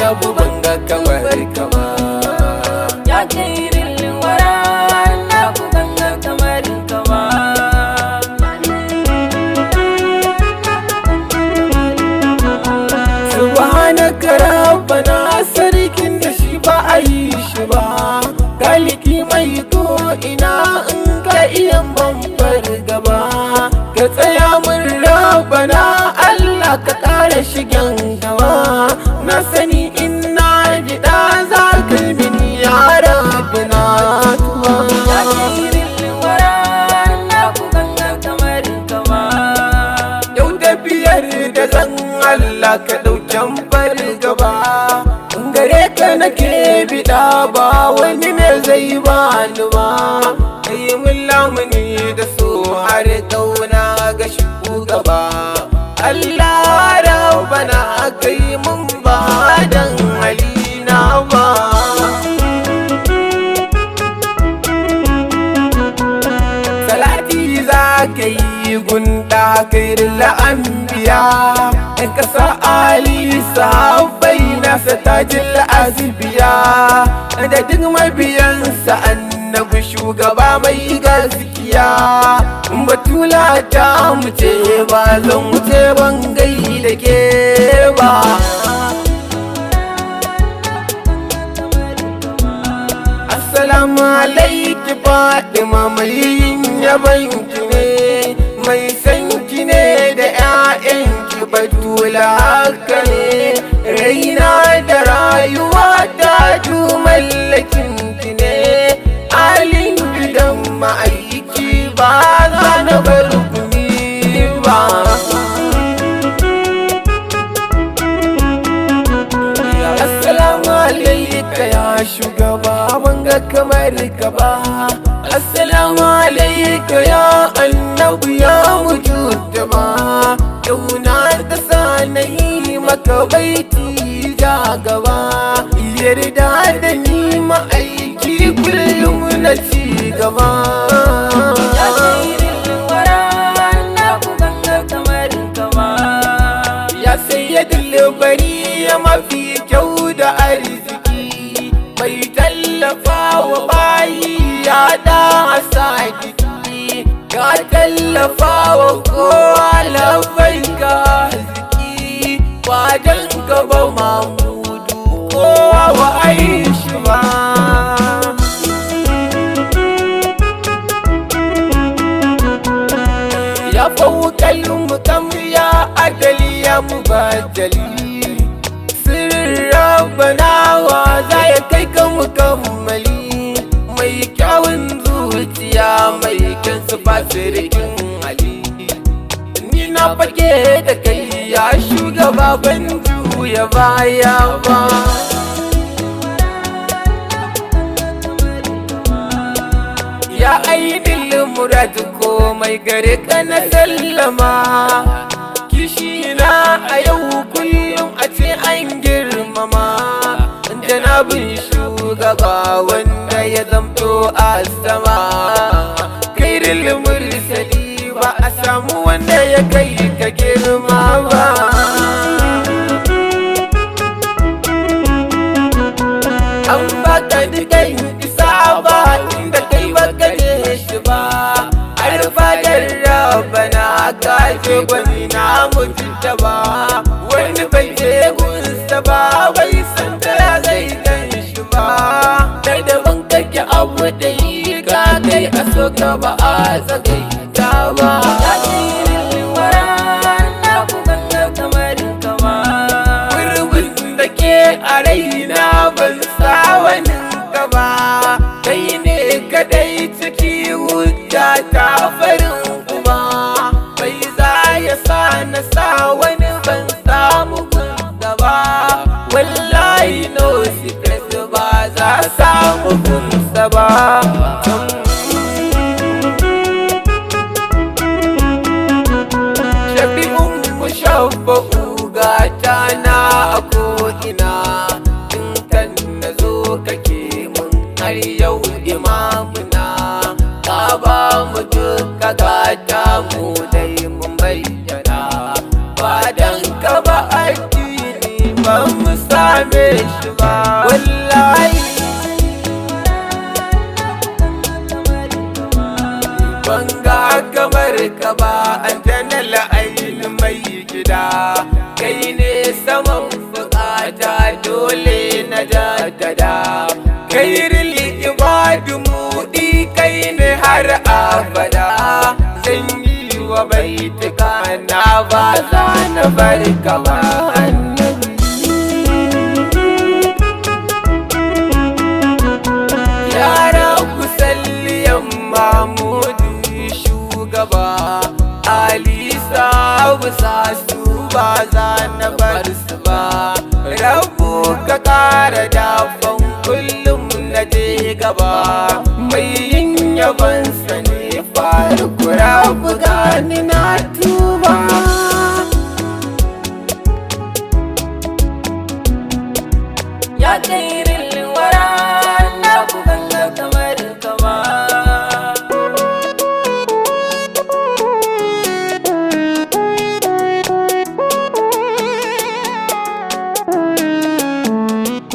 annabu banga kamar kama. Ya khairul wara annabu banga kamar kama. Subhanaka rabbana sarkin da shi ba a yi shi ba, kaliki mai ko ina in ka iya bambar gaba. Ka tsaya mun rabbana Allah ka ƙara shigen gaba, na sani ina gida za ka mini ya rabbana tuwa. Ya khairul wara annabu banga kamar kama. Yau da biyar da zan Allah ka ɗauken bar gaba, gare ka nake biɗa ba wani ne zai bani ba. Kai mun lamuni da so har ƙauna ga shugaba. Allah rabbana kai mun ba dan halina ba. Salati za ka yi gunda kairin anbiya, in kasa ali sahabbai nasa tajin azibiya, da duk mabiyansa annabi shugaba mai gaskiya. Batula ta muce ba zan wuce ban gai da ke ba. Assalamu alaiki Fatima mai yin yabanki ne, mai sanki ne da 'ya'yanki Batula haka ne. Raina da rayuwa ta ju mallakinki ne, halin gidan ma'aiki ba za na bar ku ni ba. Assalamu alaika ya shugaba banga kamar ka ba. Assalamu alaika ya annabi ya mujtaba, yauna ta sanayi maka baiti ja gaba. Yarda da ni ma'aiki kullum na ci gaba. Ya khairul wara annabu banga kamar kama. Ya sayyidul bariya mafi kyau da arziki, mai tallafa wa bayi ya da sadiki. Ka tallafa wa kowa labai ka haziki, ba dan gaba mamudu kowa wa aishi ba. Ya fawqal mukam ya adali ya mubadali, sirrin rabbana wa za ya kai ka mukammali. Mai kyawun zuciya mai kyan sufa sirikin hali, ni na fage da kai ya shugaba ban juya baya ba. Ya aidil murad komai gare ka na sallama, kishina a yau kullum a ce an girmama. Janabin shugaba wanda ya zamto a sama, kairil mursali ba a samu wanda ya kai ka girma ba. An baka dukan isa ba inda kai baka je shi ba, har fadar rabbana ka je gwani na mutunta ba. Wani bai je gunsa ba bai san ta zai gan shi ba, kai da ban kake abu da yi ka kai a soka ba a tsagaita ba. Ya khairul wara annabu banga kamar kama. Gurbin da ke a raina ban sa wani gaba, kai ne kadai ciki hujja ta farin kuma. Bai za ya sa na sa wani ban samu gaba, wallahi no secret ba za samu gunsa ba. Shafi'un mushabba'u gata na a ko'ina, in kan na zo kake mun har yau imamuna. Ka ba mu duka gata mu dai mun bayyana, ba dan ka ba addini ba mu same shi ba wallahi banga kamar ka ba an tana la'ayin mai gida kai ne saman bukata dole na jaddada kai rili ibadu mudi kai ne har abada zan yi wa baituka na ba za na bar ka ba annabi yara ku salliyan mamudu shugaba alisa bisa su ba za na bar su ba rabu ka kara dafan kullum na je gaba mai yin yabansa ne farko rabu gani na tuba ya kai